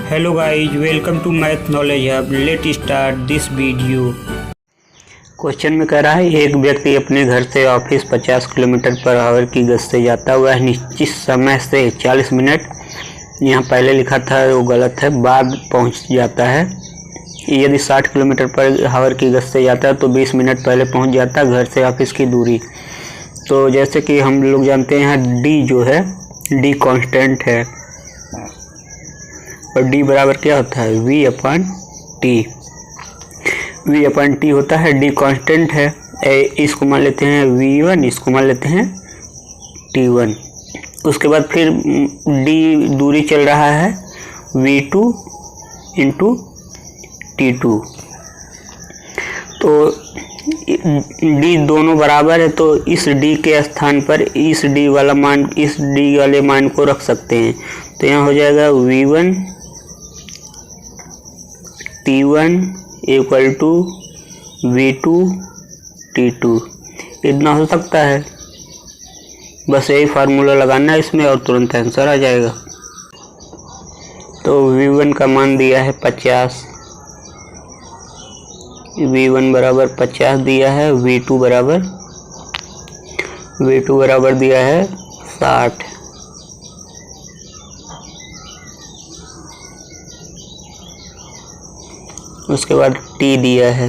Hello guys, welcome to Math Knowledge Hub. Let start this video. Question में कह रहा है एक व्यक्ति अपने घर से ऑफिस 50 किलोमीटर पर आवर की गति से जाता हुआ है निश्चित समय से 40 मिनट, यहाँ पहले लिखा था वो गलत है, बाद पहुँच जाता है। यदि 60 किलोमीटर पर आवर की गति से जाता है तो 20 मिनट पहले पहुँच जाता है घर से ऑफिस की दूरी। तो जैसे कि हम लोग जानते हैं डी जो है डी कांस्टेंट है और डी बराबर क्या होता है v अपन टी होता है। डी कांस्टेंट है, इसको मान लेते हैं v1, इसको मान लेते हैं t1। उसके बाद फिर डी दूरी चल रहा है v2 इंटू t2। तो डी दोनों बराबर है तो इस डी के स्थान पर इस डी वाले मान को रख सकते हैं। तो यहाँ हो जाएगा v1 t1 equal to v2 t2। इतना हो सकता है, बस यही फार्मूला लगाना है इसमें और तुरंत आंसर आ जाएगा। तो v1 का मान दिया है 50, v1 बराबर 50 दिया है, v2 बराबर दिया है 60। उसके बाद t दिया है,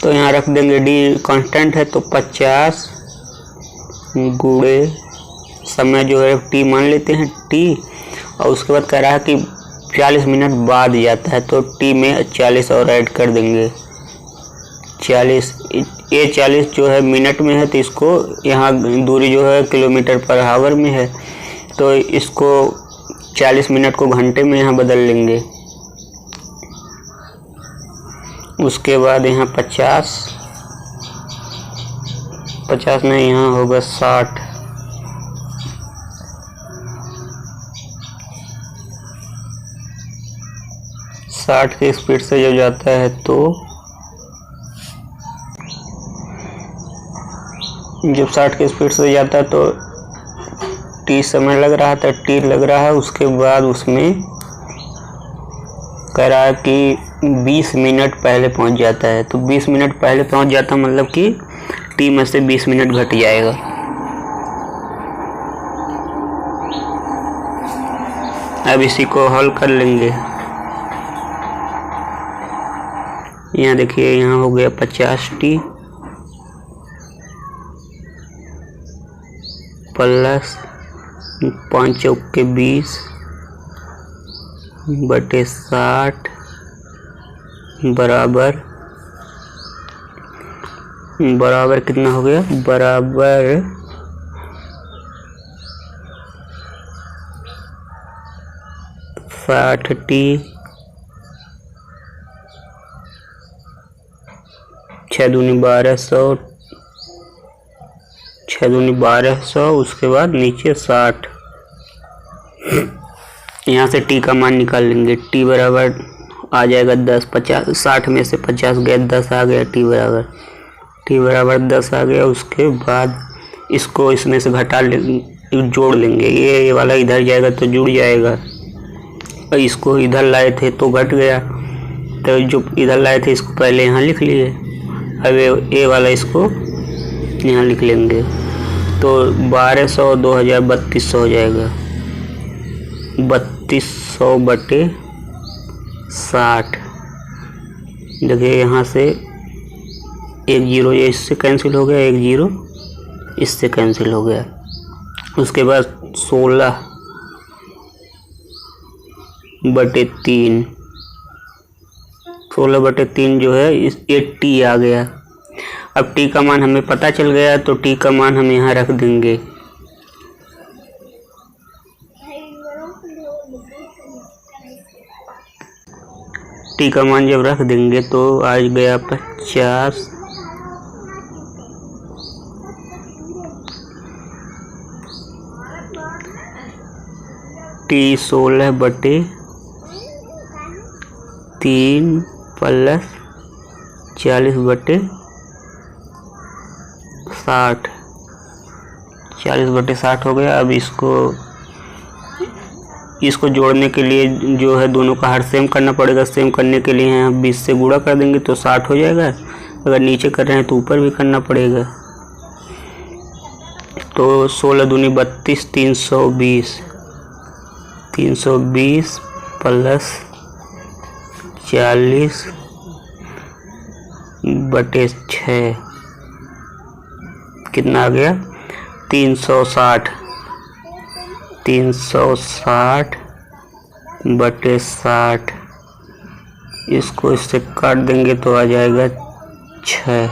तो यहाँ रख देंगे d कांस्टेंट है तो 50 गुणे समय जो है t मान लेते हैं t, और उसके बाद कह रहा है कि 40 मिनट बाद जाता है तो t में 40 और ऐड कर देंगे। 40 ये 40 जो है मिनट में है तो इसको यहाँ दूरी जो है किलोमीटर पर आवर में है तो इसको 40 मिनट को घंटे में यहाँ बदल लेंगे। उसके बाद यहाँ 50 नहीं, यहाँ होगा 60। की स्पीड से जब जाता है तो जब 60 की स्पीड से जाता है तो टी समय लग रहा था, टी लग रहा है। उसके बाद उसमें कह रहा है कि 20 मिनट पहले पहुंच जाता है, तो 20 मिनट पहले पहुंच जाता मतलब कि टी में से 20 मिनट घट जाएगा। अब इसी को हल कर लेंगे। यहाँ देखिए, यहाँ हो गया 50t प्लस 5 चौके 20 बटे 60 बराबर कितना हो गया, बराबर 60t 6 दूनी 1200, 6 दूनी 1200। उसके बाद नीचे 60। यहाँ से टी का मान निकाल लेंगे। टी बराबर आ जाएगा 10, 50 60 में से 50 गया 10 आ गया, टी बराबर 10 आ गया। उसके बाद इसको इसमें से जोड़ लेंगे। ये वाला इधर जाएगा तो जुड़ जाएगा, और इसको इधर लाए थे तो घट गया, तो जो इधर लाए थे इसको पहले यहाँ लिख लिए। अब ये वाला इसको यहाँ लिख लेंगे तो 1200 2000 3200 हो जाएगा। 3200 बटे 60। देखिए यहाँ से एक जीरो ये इससे कैंसिल हो गया, एक जीरो इससे कैंसिल हो गया। उसके बाद 16 बटे 3, 16 बटे 3 जो है ये टी आ गया। अब टी का मान हमें पता चल गया तो टी का मान हम यहाँ रख देंगे। टी का मान जब रख देंगे तो आ गया 50 टी 16 बटे 3 प्लस 40 बटे 60, 40 बटे 60 हो गया। अब इसको इसको जोड़ने के लिए जो है दोनों का हर सेम करना पड़ेगा। सेम करने के लिए यहाँ 20 से गुणा कर देंगे तो 60 हो जाएगा। अगर नीचे कर रहे हैं तो ऊपर भी करना पड़ेगा। तो 16 दूनी 32, 320 प्लस 40 बटे 6 कितना आ गया? 360 बटे 60। इसको इससे काट देंगे तो आ जाएगा 6।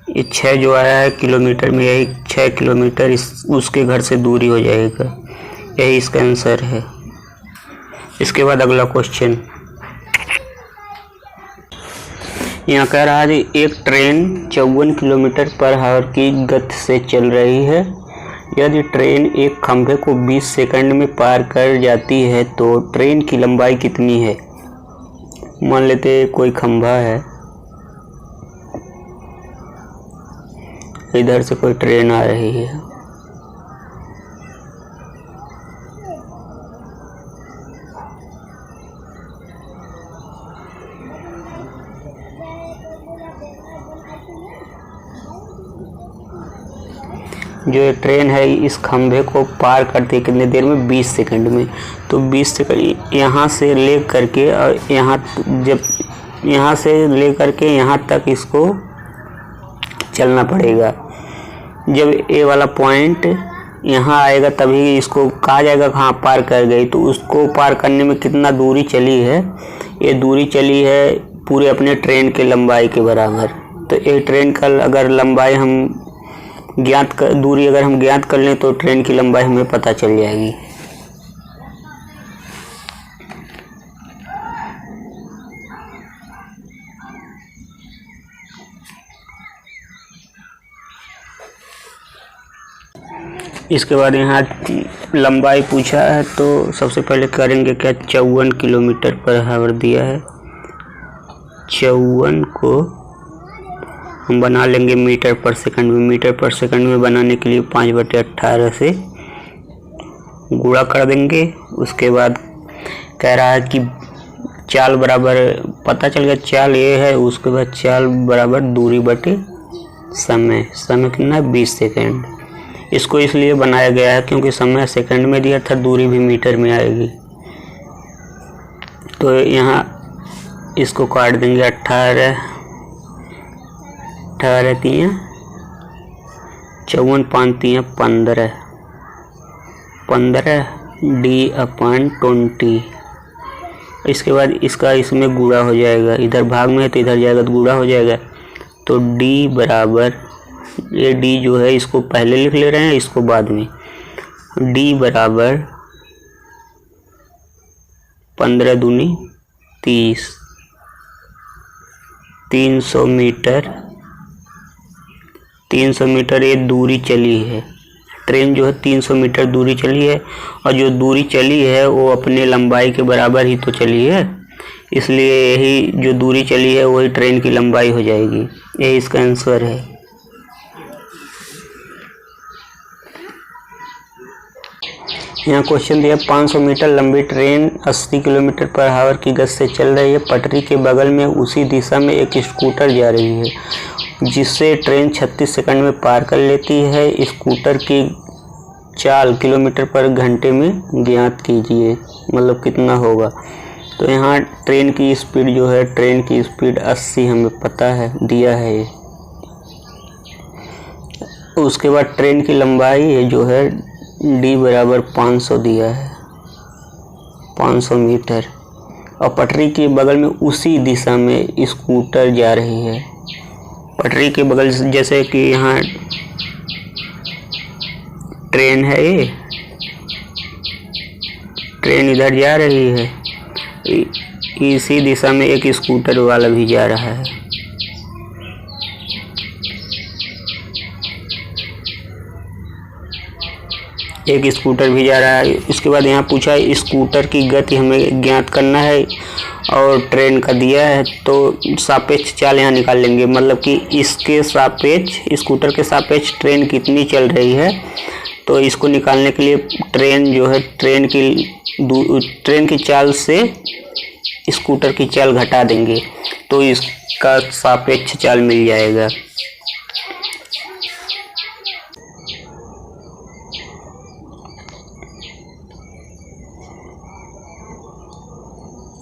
ये 6 जो आया है किलोमीटर में, यही 6 किलोमीटर उसके घर से दूरी हो जाएगा। यही इसका आंसर है। इसके बाद अगला क्वेश्चन यहाँ कह रहा है एक ट्रेन 54 किलोमीटर पर आवर की गति से चल रही है। यदि ट्रेन एक खंभे को 20 सेकंड में पार कर जाती है तो ट्रेन की लंबाई कितनी है? मान लेते कोई खंभा है, इधर से कोई ट्रेन आ रही है, जो ये ट्रेन है इस खंभे को पार करती है कितनी देर में? 20 सेकंड में। तो 20 सेकंड यहाँ से ले करके और यहाँ से ले करके यहाँ तक इसको चलना पड़ेगा। जब ए वाला पॉइंट यहाँ आएगा तभी इसको कहा जाएगा कहाँ पार कर गई। तो उसको पार करने में कितना दूरी चली है? ये दूरी चली है पूरे अपने ट्रेन के लंबाई के बराबर। तो ये ट्रेन का अगर लंबाई हम दूरी अगर हम ज्ञात कर लें तो ट्रेन की लंबाई हमें पता चल जाएगी। इसके बाद यहाँ लंबाई पूछा है तो सबसे पहले करेंगे क्या? 54 किलोमीटर पर आवर दिया है। 54 को हम बना लेंगे मीटर पर सेकंड में। मीटर पर सेकंड में बनाने के लिए 5/18 से गुणा कर देंगे। उसके बाद कह रहा है कि चाल बराबर, पता चल गया चाल ये है। उसके बाद चाल बराबर दूरी बटे समय। समय कितना है? 20 सेकंड। इसको इसलिए बनाया गया है क्योंकि समय सेकंड में दिया था, दूरी भी मीटर में आएगी। तो यहाँ इसको काट देंगे। 18 3 54 5 3 15 d/20। इसके बाद इसका इसमें गुणा हो जाएगा। इधर भाग में है तो इधर जाएगा तो गुणा हो जाएगा। तो d बराबर, ये d जो है इसको पहले लिख ले रहे हैं, इसको बाद में। d बराबर 15 दूनी 30, 300 मीटर। 300 मीटर ये दूरी चली है। ट्रेन जो है 300 मीटर दूरी चली है और जो दूरी चली है वो अपने लंबाई के बराबर ही तो चली है। इसलिए यही जो दूरी चली है वही ट्रेन की लंबाई हो जाएगी। यही इसका आंसर है। यहाँ क्वेश्चन दिया 500 मीटर लंबी ट्रेन 80 किलोमीटर पर आवर की गति से चल रही है। पटरी के बगल में उसी दिशा में एक स्कूटर जा रही है जिससे ट्रेन 36 सेकंड में पार कर लेती है। स्कूटर की चाल किलोमीटर पर घंटे में ज्ञात कीजिए, मतलब कितना होगा। तो यहाँ ट्रेन की स्पीड जो है, ट्रेन की स्पीड 80 हमें पता है, दिया है ये। उसके बाद ट्रेन की लंबाई जो है d बराबर 500 दिया है, 500 मीटर। और पटरी के बगल में उसी दिशा में स्कूटर जा रही है। पटरी के बगल जैसे कि यहाँ ट्रेन है, ये ट्रेन इधर जा रही है, इसी दिशा में एक स्कूटर वाला भी जा रहा है। एक स्कूटर भी जा रहा है। इसके बाद यहाँ पूछा है स्कूटर की गति हमें ज्ञात करना है और ट्रेन का दिया है, तो सापेक्ष चाल यहाँ निकाल लेंगे। मतलब कि इसके सापेक्ष, स्कूटर के सापेक्ष ट्रेन कितनी चल रही है, तो इसको निकालने के लिए ट्रेन जो है ट्रेन की चाल से स्कूटर की चाल घटा देंगे तो इसका सापेक्ष चाल मिल जाएगा।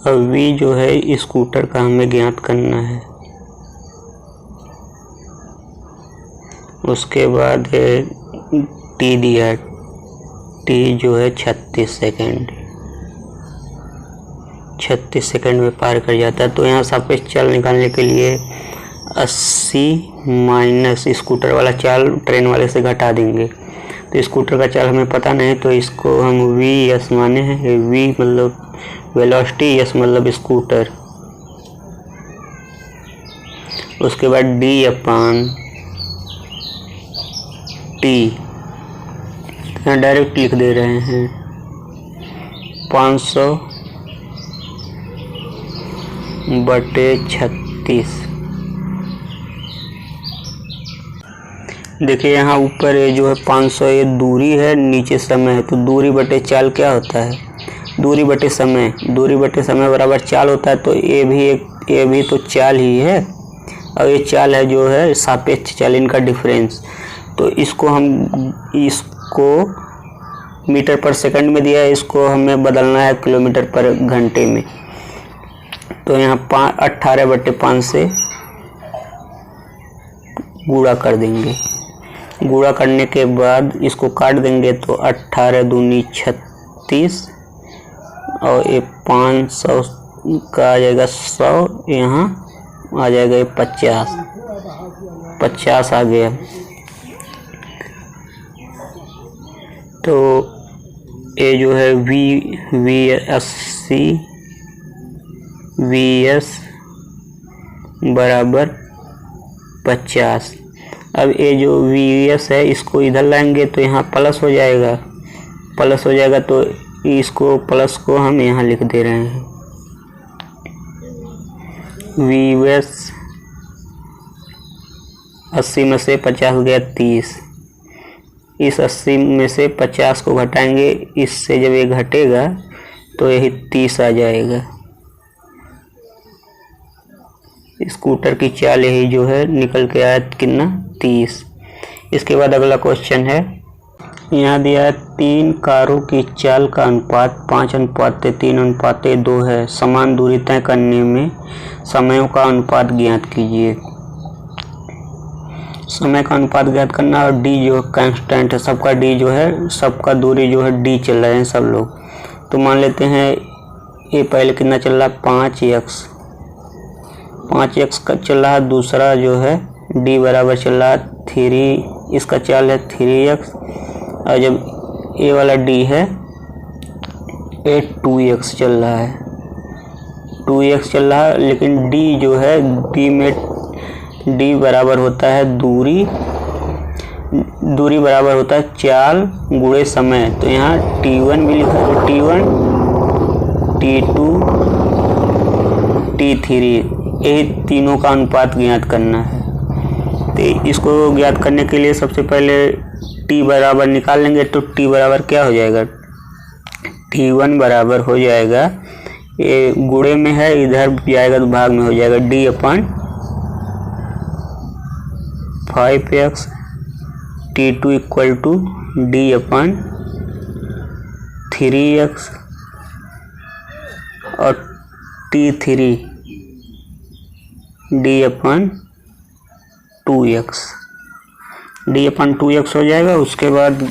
अब v जो है स्कूटर का हमें ज्ञात करना है। उसके बाद है t दिया, t जो है 36 सेकंड, 36 सेकंड में पार कर जाता है। तो यहाँ सापेक्ष चाल निकालने के लिए 80 माइनस स्कूटर वाला चाल ट्रेन वाले से घटा देंगे। तो स्कूटर का चाल हमें पता नहीं, तो इसको हम वी एस माने हैं। वी मतलब वेलोसिटी, एस मतलब स्कूटर। उसके बाद डी अपान टी यहाँ डायरेक्ट लिख दे रहे हैं 500 बटे 36। देखिए यहाँ ऊपर ये जो है 500 ये दूरी है, नीचे समय है। तो दूरी बटे चाल क्या होता है? दूरी बटे समय, दूरी बटे समय बराबर चाल होता है। तो ये भी तो चाल ही है, और ये चाल है जो है सापेक्ष चाल, इनका डिफरेंस। तो इसको मीटर पर सेकंड में दिया है, इसको हमें बदलना है किलोमीटर पर घंटे में। तो यहाँ 18 बटे 5 से गुणा कर देंगे। गुणा करने के बाद इसको काट देंगे तो 18 दूनी 36 और ये 500 का आ जाएगा 100, यहाँ आ जाएगा ये 50 आ गया। तो ये जो है VS बराबर 50। अब ये जो VS है इसको इधर लाएंगे तो यहाँ प्लस हो जाएगा, तो इसको प्लस को हम यहाँ लिख दे रहे हैं। VS 80 में से 50 गया 30, इस 80 में से 50 को घटाएंगे, इससे जब ये घटेगा तो यही 30 आ जाएगा। स्कूटर की चाल यही जो है निकल के आया कितना 30। इसके बाद अगला क्वेश्चन है, यहाँ दिया है 3 कारों की चाल का अनुपात 5:3:2 है। समान दूरी तय करने में समयों का अनुपात ज्ञात कीजिए। समय का अनुपात ज्ञात करना, और डी जो कांस्टेंट है, सबका डी जो है, सबका दूरी जो है डी चल रहे हैं सब लोग। तो मान लेते हैं ये पहले कितना चल रहा है 5x का चल रहा है। दूसरा जो है डी बराबर चल रहा है 3, इसका चाल है 3x। और जब ए वाला डी है ये 2x चल रहा है, 2x चल रहा है। लेकिन डी जो है डी बराबर होता है दूरी बराबर होता है चाल गुणे समय। तो यहाँ T1 भी लिखा है, T1 T2 T3, यही तीनों का अनुपात ज्ञात करना है। तो इसको ज्ञात करने के लिए सबसे पहले T बराबर निकाल लेंगे। तो T बराबर क्या हो जाएगा? T1 बराबर हो जाएगा, ये गुणे में है, इधर जाएगा तो भाग में हो जाएगा D upon 5x। T2 equal to D upon 3x और T3 D अपान 2x, D अपान 2x हो जाएगा। उसके बाद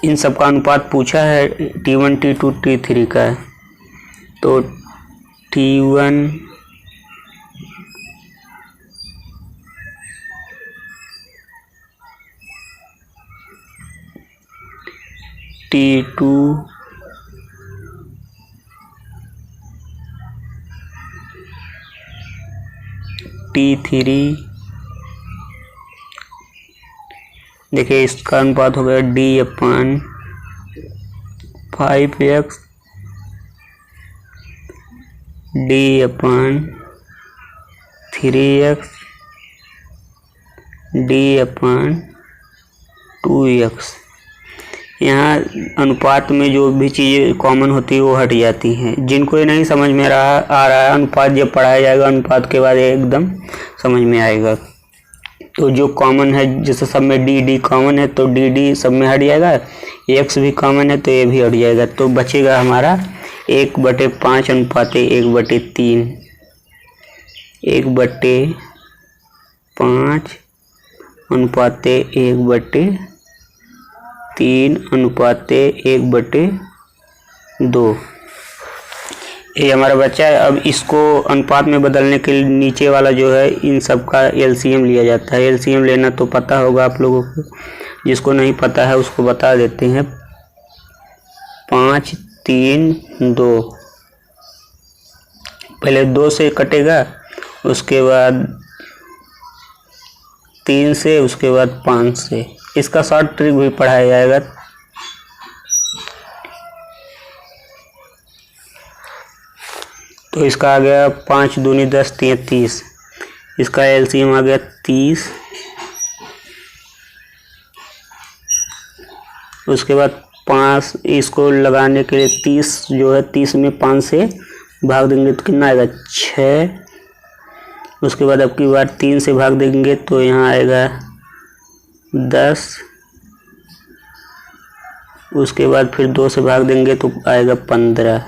इन सब का अनुपात पूछा है, T1 T2 T3 का है। तो T1 T2 T3, देखिए इसका अनुपात हो गया D upon 5x, D upon 3x, D अपान 2x। यहाँ अनुपात में जो भी चीज़ें कॉमन होती है वो हट जाती हैं। जिनको ये नहीं समझ में आ रहा है, अनुपात जब पढ़ाया जाएगा अनुपात के बाद एकदम समझ में आएगा। तो जो कॉमन है, जैसे सब में डी कॉमन है तो डी सब में हट जाएगा, x भी कॉमन है तो ये भी हट जाएगा। तो बचेगा हमारा 1/5 अनुपात 1/3, 1/5 अनुपात 1/3 अनुपात 1/2। ये हमारा बच्चा है। अब इसको अनुपात में बदलने के लिए नीचे वाला जो है इन सब का एलसीएम लिया जाता है। एलसीएम लेना तो पता होगा आप लोगों को, जिसको नहीं पता है उसको बता देते हैं। 5, 3, 2, पहले 2 से कटेगा, उसके बाद 3 से, उसके बाद 5 से। इसका शॉर्ट ट्रिक भी पढ़ाया जाएगा। तो इसका आ गया 5 दूनी 10, 33। इसका एलसीएम आ गया 30। उसके बाद 5, इसको लगाने के लिए 30 जो है, 30 में 5 से भाग देंगे तो कितना आएगा 6। उसके बाद अब की बार 3 से भाग देंगे तो यहाँ आएगा 10। उसके बाद फिर 2 से भाग देंगे तो आएगा 15।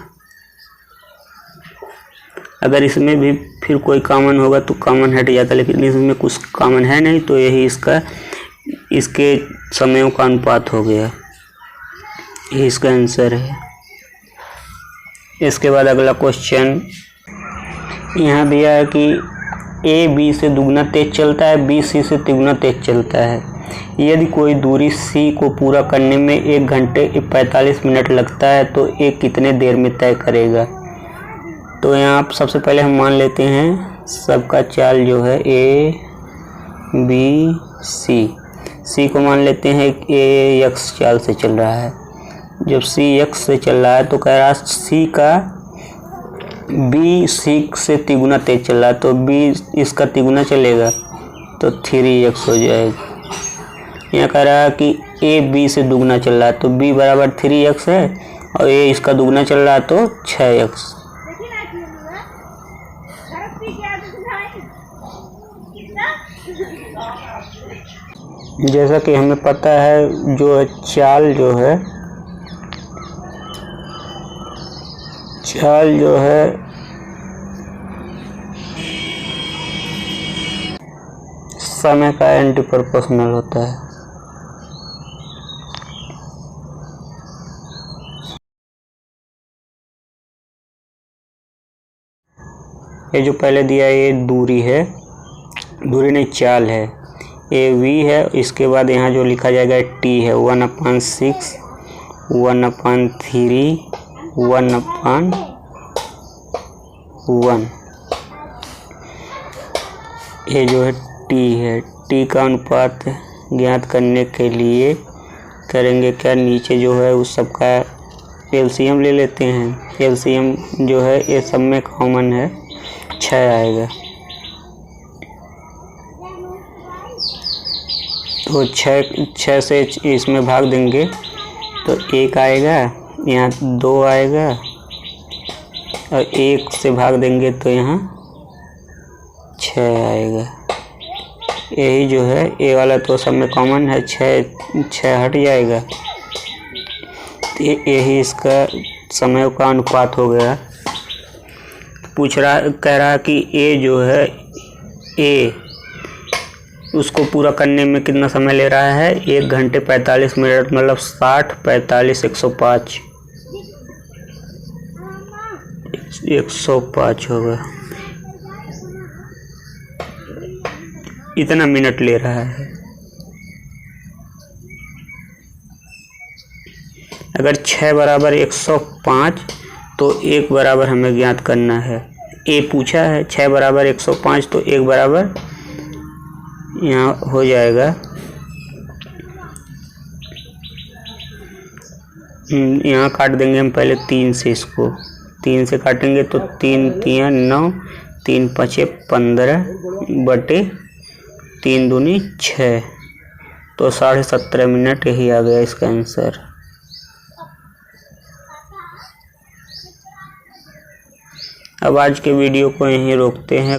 अगर इसमें भी फिर कोई कॉमन होगा तो कॉमन हट जाता, लेकिन इसमें कुछ कॉमन है नहीं तो यही इसके समयों का अनुपात हो गया। ये इसका आंसर है। इसके बाद अगला क्वेश्चन यहाँ दिया है कि ए बी से दुगना तेज चलता है, बी सी से तिगुना तेज चलता है। यदि कोई दूरी सी को पूरा करने में 1 घंटे 45 मिनट लगता है तो ए कितने देर में तय करेगा। तो यहाँ सबसे पहले हम मान लेते हैं सबका चाल जो है ए बी सी को मान लेते हैं ए एक्स चाल से चल रहा है। जब सी एक्स से चल रहा है तो कह रहा है सी का बी सी से तिगुना तेज चल रहा है, तो बी इसका तिगुना चलेगा तो 3x हो जाएगा। यहाँ कह रहा है कि ए बी से दुगना चल रहा है तो b बराबर 3x है, और ए इसका दुगना चल रहा है तो 6x। जैसा कि हमें पता है जो चाल जो है समय का एंटी प्रोपोर्शनल होता है। ये जो पहले दिया है ये दूरी नहीं चाल है, ए वी है। इसके बाद यहाँ जो लिखा जाएगा टी है 1/6, 1/3, 1/1। ये जो है टी का अनुपात ज्ञात करने के लिए करेंगे क्या, नीचे जो है उस सब का एलसीएम ले लेते हैं। एलसीएम जो है ये सब में कॉमन है, 6 आएगा। तो 6 से इसमें भाग देंगे तो 1 आएगा, यहाँ 2 आएगा, और 1 से भाग देंगे तो यहाँ 6 आएगा। यही जो है ए वाला तो सब में कॉमन है, 6 हट जाएगा। तो यही इसका समय का अनुपात हो गया। कह रहा कि ए जो है ए उसको पूरा करने में कितना समय ले रहा है, 1 घंटे 45 मिनट, मतलब 60, 45, 105 होगा। इतना मिनट ले रहा है। अगर 6 बराबर 105 तो 1 बराबर हमें ज्ञात करना है। ए पूछा है 6 बराबर 105 तो 1 बराबर यहाँ हो जाएगा, यहाँ काट देंगे हम पहले 3 से। इसको 3 से काटेंगे तो 3 3 9, 3 5 15 बटे 3 दूनी 6। तो 17.5 मिनट यही आ गया इसका आंसर। अब आज के वीडियो को यहीं रोकते हैं।